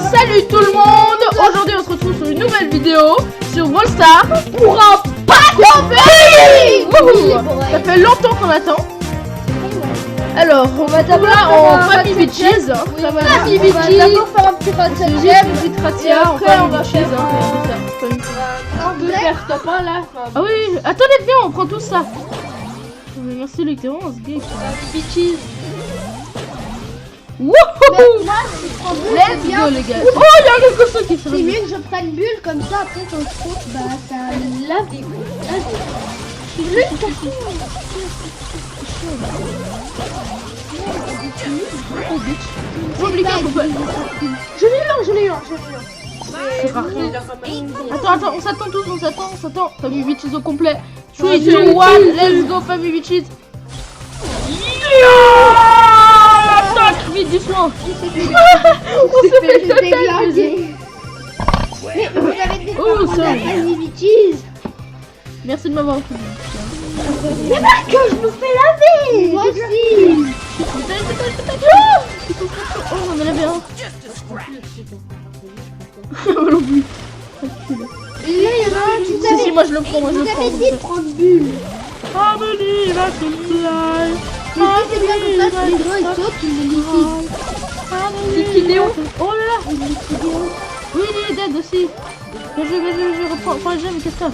Salut tout le monde. Aujourd'hui on se retrouve sur une nouvelle vidéo sur Brawl Stars pour un pack opening. Ça fait longtemps qu'on attend. Alors on va d'abord en Family Bitches. Family Bitches. On va d'abord faire un petit ratia. Après on va faire on peut faire top 1 là. Ah oui, attendez, viens, on prend tout ça. Merci les terrons, ce gars. Bitches. Wouhou! Let's go les gars. Oh, il y a quelque chose qui se C'est mieux que je prenne bulle comme ça, après quand je trouve, bah ça lave des goûts. Je l'ai eu. C'est parti. Attends, on s'attend tous, on s'attend. Family Bitches au complet. 3, 2, 1, let's go Family Bitches. Tac, vite, doucement. On se fait totalement. Vous avez des Oh, ça. Family Bitches. Merci de m'avoir écouté. C'est vrai que je me fais laver. Moi aussi. Oh, on en a lavé un. Non plus. Et là, il y en a un qui Si, moi je le prends, vous avez dit de prendre bulle. Family, that's a fly. Mais si c'est bien comme ça, si les gens ils sautent, ils le liquident. C'est qui Léon? Oh là là. Oui, il est dead aussi. Mais je reprends le jeu, mais qu'est-ce que ça?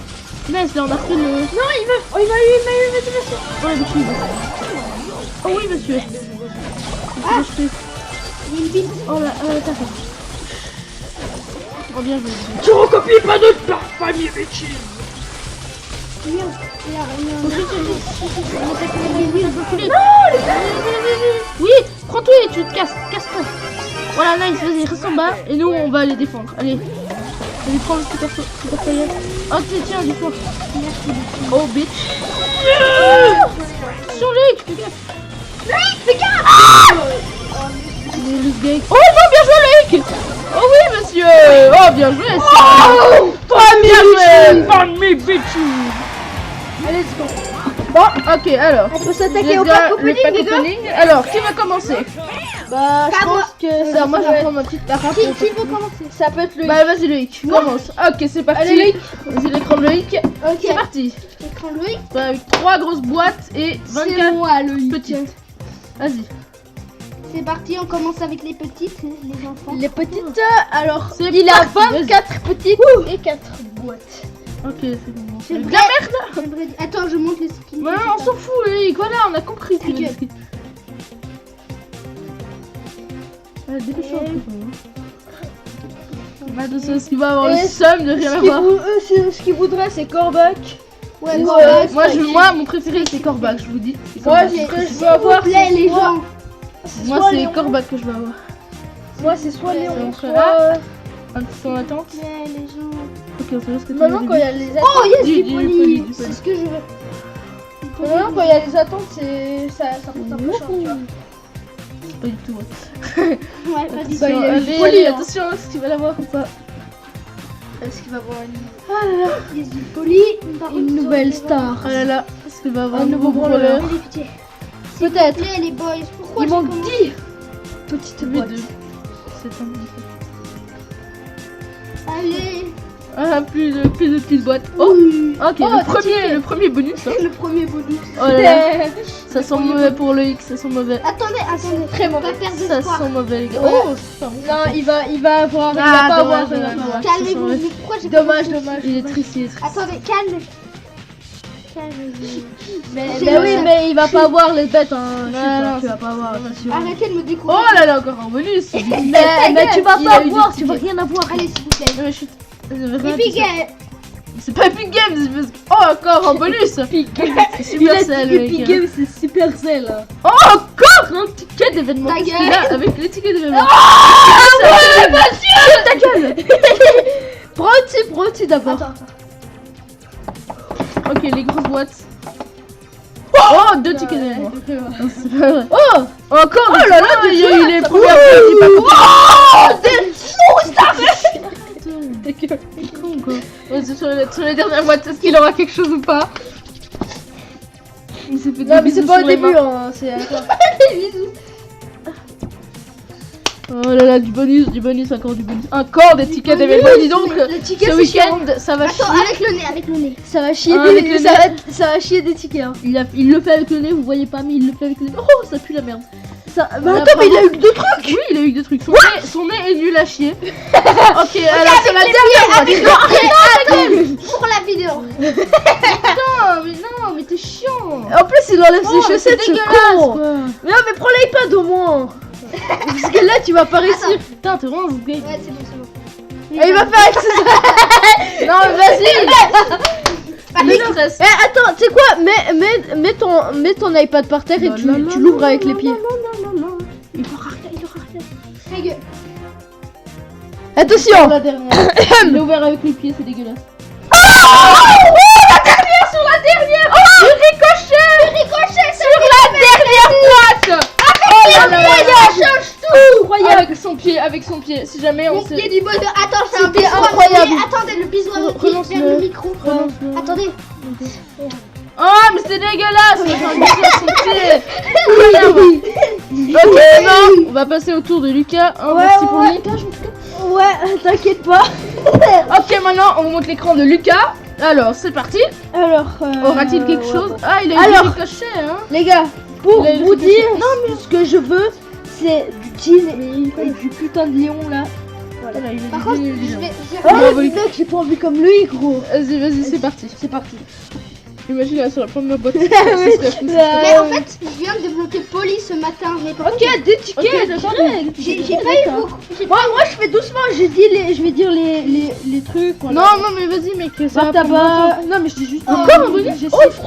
Nice, là on a repris le... Non, il m'a eu, monsieur. Oh, monsieur. Oh oui, monsieur. Ah. Il y a une bille. Oh là, t'as fait. Oh bien joué. Tu recopies pas d'autres par Family Bitches. Oui, prends tout et tu te casses, casse-toi. Voilà, nice, vas-y, reste en bas et nous on va les défendre. Allez, vas-y, prends le super feuillet. Oh tiens, dis-moi. Oh bitch. Sur Luc, fais gaffe. Fais gaffe. Oh non, bien joué Luc. Oh oui monsieur. Oh bien joué. Family Bitches. Allez, let's go. Bon, ok, alors. On peut s'attaquer au Les gars, pack le opening, pack les gars. opening. Alors, qui va commencer? Bah, je pense que Alors, moi je vais prendre ma petite carte. Qui veut commencer? Ça peut être le. Bah vas-y Loïc, commence. Ok, c'est parti. Allez, Loïc. Vas-y l'écran de Loïc. Ok. C'est parti. Écran Loïc. Bah, avec 3 grosses boîtes et 24 moi, Loïc. petites. Vas-y. C'est parti, on commence avec les petites, les enfants. Les petites, alors C'est il a parti, 24 petites et 4 boîtes. Ok, c'est bon. C'est De vrai. la merde. Attends, je monte les skins. Ouais, on s'en fout Loïc, voilà, on a compris. Ta gueule. Dépêche-toi. Bah de ça, ce qui va avoir le seum de rien avoir. Ce qu'il voudrait, c'est Corbac. Ouais, Moi, mon préféré c'est Corbac, je vous dis. C'est Moi, Corbac. ce que je veux avoir, plaît, les soit- gens. Moi soit c'est Léon. Corbac que je veux avoir. Moi, c'est soit C'est Léon, entre soit. là. Un petit son attente. Ouais, les gens. Ok, on sait ce que tu Maintenant, veux quand il y dire. a les Oh, attentes, yes, Du du poli, poli. du C'est poli. ce que je veux. maintenant, quand il y a les attentes, c'est ça coûte un peu cher, tu vois. Pas du tout. Ouais. Ouais, pas du tout. Bah, il y a eu Allez, du poli, allez, hein. attention, est-ce que tu vas l'avoir ou pas? Est-ce qu'il va avoir Yes, du poli. une nouvelle star? Oh là là, est-ce qu'il va avoir Un nouveau brawler? brawler. Allez, pitié. Peut-être. Plaît, les boys. Pourquoi Il j'ai manque commencé 10 petites boîtes. V2. C'est un Allez. Ah, plus de petites boîtes. Oh, ok, le premier bonus. Hein. Le premier bonus. Oh là là, ça sent mauvais pour le X, ça sent mauvais. Attendez. Très Pas mauvais. perdre Ça d'espoir. sent mauvais, les gars. Ouais. Oh, c'est pas bon. Non, il va avoir. Il Ah, va pas dommage, avoir. dommage. Calmez-vous. Mais pourquoi j'ai Dommage, commencé dommage. Il est triste, il est triste. Attendez, calme. Calme-vous. Mais J'ai oui, mal. mais il va pas avoir les bêtes, hein. non, Tu vas pas avoir, attention. Arrêtez de me découvrir. Oh là là, encore un bonus. Mais tu vas Il pas a eu avoir, des tu vas petits rien avoir. Allez, s'il vous plaît. Je suis... Epic Game. C'est pas Epic Games, c'est parce que... Oh, encore un bonus. C'est Supercell, mec. Epic Games, c'est Supercell. Oh, encore un ticket d'événement. Ta Qu'est-ce gueule. qu'il a avec les tickets d'événement? Ta gueule. Prends au-dessus d'abord. Attends. Ok, les grosses boîtes. Oh, 2 tickets d'événement. Non, c'est pas vrai. Oh, encore. Oh là là, il y a eu les premières petits Ta gueule, c'est con quoi. Vas-y, sur les dernières boîtes, est-ce qu'il aura quelque chose ou pas? Il s'est fait des Non, mais c'est bisous pas au sur les début, mains. hein. C'est. Oh là là, du bonus, encore du bonus. Encore des tickets d'événements. Dis donc, Le ticket, ce c'est week-end, ça va Attends, chier. avec le nez, avec le nez. Ça va chier, Ah, avec le nez. ça va chier des tickets. Hein. Il le fait avec le nez, vous voyez pas, mais il le fait avec le nez. Oh, ça pue la merde. Ça... Bah, Voilà, attends, mais il a vraiment. eu que 2 trucs. Oui, il a eu des trucs. Son nez est nul à chier. Ok, alors c'est la dernière fois. Pour la vidéo. Non, mais t'es chiant. En plus, il enlève Oh, ses mais c'est chaussettes, ce dégueulasse, con. quoi. Mais non, mais prends l'iPad au moins. Parce que là, tu vas pas réussir. Putain, t'es vraiment gay. Ouais, c'est bon, c'est bon. Et il va faire avec ses... Non, mais vas-y. Le stress. Eh, attends, tu sais quoi, mets ton iPad par terre et tu l'ouvres avec les pieds. Il aura rien. Ta gueule. Attention. La dernière. Il l'a ouvert avec les pieds, c'est dégueulasse. Avec son pied. Si jamais on Mon sait. pied du bonheur. Attends, c'est un C'était bisou à mon incroyable. pied. Attendez, le bisou à mon pied Relance-le. vers le micro. Relance-le. Attendez. Oh, mais c'est dégueulasse. On va faire un bisou à son pied. Ok, non. On va passer au tour de Lucas. Hein, Ouais, merci pour ouais. le montage, en tout cas. Ouais, t'inquiète pas. Ok, maintenant on vous montre l'écran de Lucas. Alors, c'est parti. Alors, Aura-t-il quelque ouais, chose? ouais. Ah, il a Alors. eu du cachet, hein. Les gars, pour Il a eu vous le truc dire, ce que je veux, c'est du jean et du putain de lion là. Voilà, il a Par dit- contre, il a je dit- vais. Oh, bon, mec, j'ai pas envie comme lui, gros. Vas-y, c'est parti. C'est parti. Imagine là sur la première boîte. Mais en fait, je viens de débloquer Poli ce matin. Mais par contre, Ok, des tickets. Ok, d'accord. direct. j'ai pas eu beaucoup. Moi, je fais doucement. Je vais dire les trucs. voilà. Non, mais vas-y, mec. Ça Bar va prendre tabac. Non, mais je dis juste. Encore un bonus. Oh, le fou.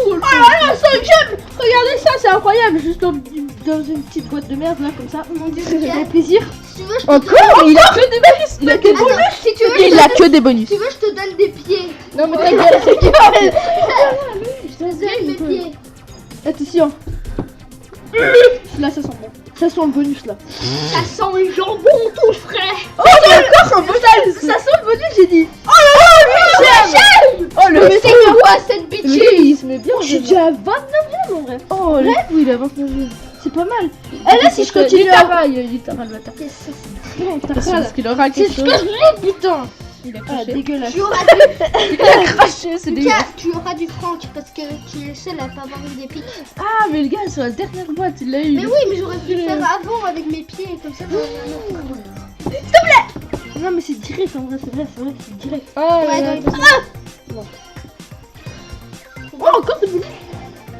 Oh là là, 5ème. Regardez ça, c'est incroyable. Juste dans une petite boîte de merde là, comme ça. Mon dieu, Ça fait Lucas. plaisir. Si tu veux, je te Encore? Il a que des bonus. Il a que des bonus. Attends, si tu veux, Il a que des bonus. si tu veux, je te donne des pieds. Non, mais ta gueule. Je te donne des pieds. Attention. Là, ça sent bon. Ça sent le bonus là. Ça sent le jambon tout frais. Oh, encore un bonus. Ça sent le bonus, j'ai dit. Oh là là, Oh, le Mais c'est quoi cette Lui, bitch? il se met bien. je suis déjà à 29 ème en vrai. Oh, le fou, il a 29 jours. C'est pas mal. Eh là, si je continue à... Il a le bâtard. Parce qu'il aura quelque chose. Putain. Il a Ah, craché. dégueulasse. Tu auras du... Il a craché, c'est Lucas, dégueulasse. tu auras du franc parce que tu es le seul à pas avoir eu des pics. Ah, mais le gars, sur la dernière boîte, il l'a eu. Mais oui, mais j'aurais pu le faire avant avec mes pieds comme ça. Non, mais c'est direct en vrai, c'est vrai, c'est direct. Ah, Ouais, là, donc- là. Oh, encore des bonus.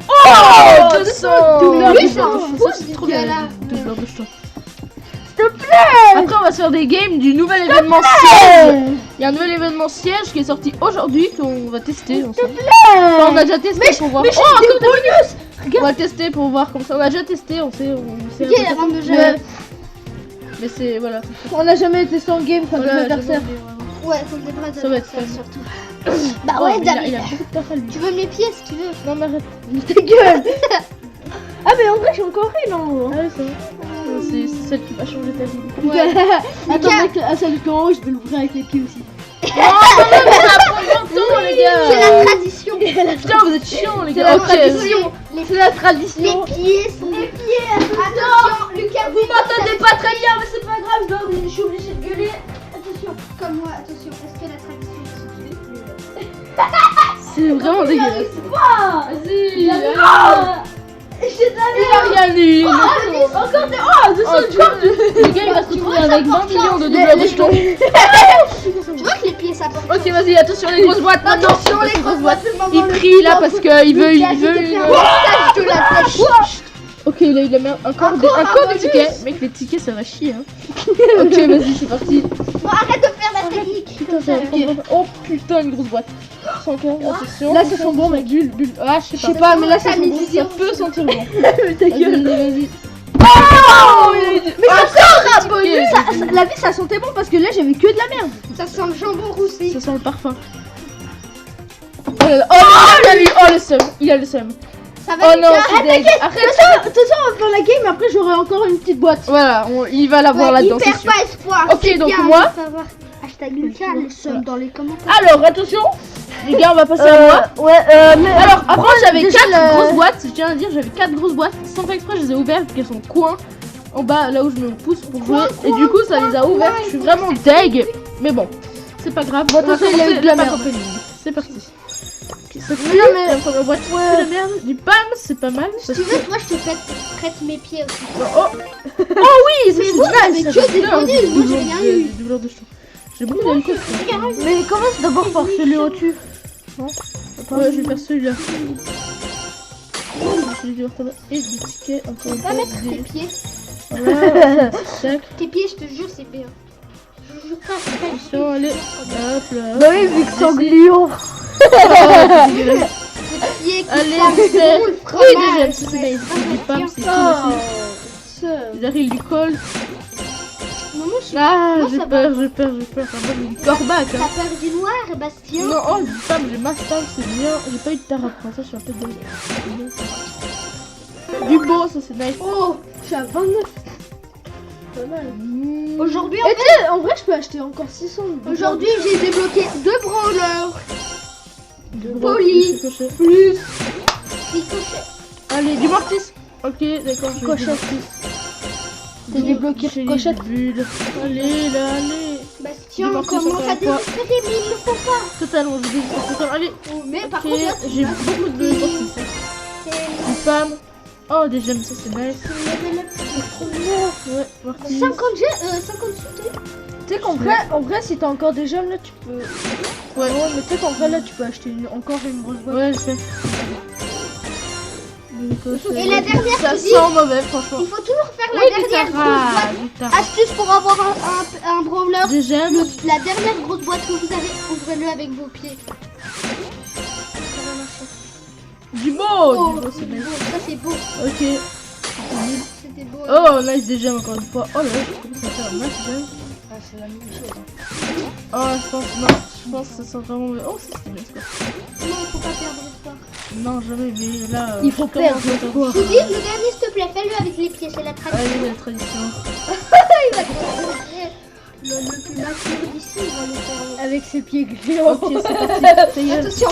Oh, 200. Doubleur Oui, de c'est temps. fou, c'est trop bien. Là. Doubleur de temps. S'il te plaît. Après, on va se faire des games du nouvel événement siège. Il y a un nouvel événement siège qui est sorti aujourd'hui qu'on va tester ensemble. Enfin, on a déjà testé pour voir. Mais j'ai Oh, des encore des bonus. bonus. On va tester pour voir comme ça. On a déjà testé, on sait. Ok, avant de Mais, jouer. mais c'est voilà. On a jamais testé en game contre Voilà, des adversaires. Ouais, faut que des vrais Ça va être adversaires, fun. surtout. Bah Oh, ouais, mais il a David. beaucoup de taf à lui. Tu veux mes pieds si tu veux. Non, mais arrête. Ta gueule. Ah, mais en vrai, j'ai encore une en Ah, ouais, c'est vrai. C'est celle qui va changer ta vie. Attends, mec, à celle du haut, je vais l'ouvrir avec les pieds aussi. Oh, non, mais ça va prendre longtemps, les gars. C'est la tradition. Putain, vous êtes chiants, les C'est gars. la Ok. tradition. C'est la Les tradition. pieds sont les pieds. Attention, Lucas. Vous m'entendez pas très bien, mais c'est pas grave, je suis obligée de gueuler. Attention. Comme moi, attention. Est-ce que la tradition C'est vraiment dégueulasse. Ah, Vas-y. ah, j'ai de la Il a rien eu. encore des. Oh, 200 Le gars, il va se retrouver avec 20 millions de doubleurs de jetons. Tu vois que les pieds ça porte. Ok, vas-y, attention les grosses boîtes. maintenant. Attention les grosses boîtes. Il prie là parce qu'il veut une. Montage de la tête. Ok, il a eu de la merde. Encore des tickets. Mec, les tickets, ça va chier. Hein. Ok, vas-y, c'est parti. Bon, arrête de faire la technique. Putain, ça va prendre- Oh putain, une grosse boîte. 115, attention. Là, ça sent bon, mec. Bulle. Ah, je Je sais sais pas. pas, mais là, ça sent bon. Ça peut sentir bon. Ta gueule. Vas-y. Mais ça sent un bonus. La vie, ça sentait bon parce que là, j'avais que de la merde. Ça sent le jambon roussi. Ça sent le parfum. Oh là là. Oh, il a eu. Oh, le seum. Il a le seum. Ça va Oh non, Lucas. c'est deg. Arrête. De toute façon, on va faire la game. Après, j'aurai encore une petite boîte. Voilà, il va l'avoir Ouais, là-dedans, il c'est perd sûr. pas espoir. Ok, c'est donc bien moi- de savoir. Hashtag Lucas, le somme dans les commentaires. Alors, attention. Les gars, on va passer à moi. Ouais, mais Alors, après, j'avais déjà, 4 grosses boîtes. Je tiens à dire, j'avais 4 grosses boîtes. Sans faire exprès, je les ai ouvertes parce qu'elles sont coins. en bas, là où je me pousse pour jouer. Et du coup, ça les a ouverts. Je suis vraiment deg. Mais bon, c'est pas grave. Bon, attention, il y a eu de la merde. C'est parti. Ça fait la première boîte. Ouais, la merde. Du PAM, c'est pas mal. Si tu veux, moi je te prête mes pieds aussi. Oh oui, Mais vous, avez que des bonus, moi j'ai rien eu. Des douleurs de cheveux. J'ai beaucoup de choses. Mais commence d'abord par celui au-dessus. Ouais, je vais faire celui-là. Et des tickets encore une Pas fois. mettre tes pieds. Voilà. Tac. Tes pieds, je te jure, c'est bien. Je jure pas, c'est pas Attention, allez. Hop là. Bah oui, vu que c'est en gluant. tes pieds qui Allez, sentent c'est. bon le Oui, fromage. déjà, c'est nice. Du PAM, c'est cool aussi. Ils arrivent du col. Non, moi, je Ah, Moi, j'ai ça peur. Ah bon, du corbac. T'as peur du noir, Bastien? Non, oh, du PAM, j'ai ma stable, c'est bien. J'ai pas eu de tarapin, ça, je suis un peu désolée. Du beau, ça c'est nice. Oh, je suis à 29. Pas mal. Aujourd'hui, En vrai, je peux acheter encore 600. aujourd'hui, j'ai débloqué 2 brawlers. Poli. Plus ricochet. Allez, du mortis. Ok, d'accord. je vais Cochette. T'as débloqué J'ai cochette. les bulles. Allez, là, allez. Bastien, Du mortis, commence encore à une fois. désespérer, mais il le faut pas. Totalement, je dis totalement. Allez. Oh, mais par Ok, contre, là, j'ai beaucoup de mortis. c'est Du PAM. Oh, des gemmes, ça c'est nice. level up. Ouais, mortis. 50 sautés. Tu sais qu'en vrai, si t'as encore des gemmes là, tu peux. Ouais. Mais tu sais qu'en vrai, là, tu peux acheter encore une grosse boîte. Ouais, je sais. Et la dernière, Ça tu dis, sent mauvais, franchement. il faut toujours faire Oui, la du dernière grosse Tara, boîte. du Tara. Astuce pour avoir un brawler. Des gemmes. La dernière grosse boîte que vous avez, ouvrez-le avec vos pieds. Ça va marcher. Du beau, Oh, du beau, c'est nice. ça c'est beau. Ok. C'était beau. Oh, nice des gemmes encore une fois. Oh là, je commence à faire un match gemmes. Ah, c'est la même chose. Oh, je pense que ça sent vraiment mauvais. Oh, ça c'est nice quoi. Non, faut pas perdre espoir. Non, jamais, mais là. Il faut je commence perdre à voir. Je vous dis, le dernier, s'il te plaît, fais-le avec les pieds, c'est la tradition. Allez, la tradition. Il va te faire le plus mature d'ici, il va le faire. Avec ses pieds gluants. Ok, c'est parti. Ça y est. Attention,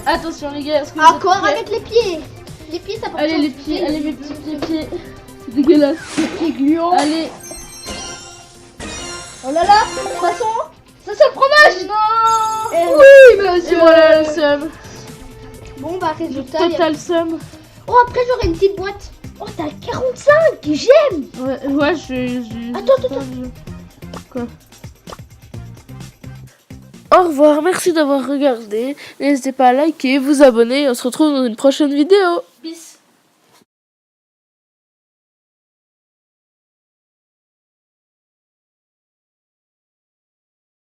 Attention, les gars. Est-ce que vous êtes encore prêts? avec les pieds. Les pieds, ça porte. Allez, les pieds, allez, mes petits pieds. C'est dégueulasse. Ses pieds gluants. Allez. Oh là là, ça sent le fromage. Non. Oui, Et monsieur. voilà le seum. Bon, bah, résultat. il y a- Total seum. Oh, après, j'aurai une petite boîte. Oh, t'as 45, j'aime. Ouais, je. Attends. Quoi? Au revoir, merci d'avoir regardé. N'hésitez pas à liker, vous abonner. On se retrouve dans une prochaine vidéo. Peace.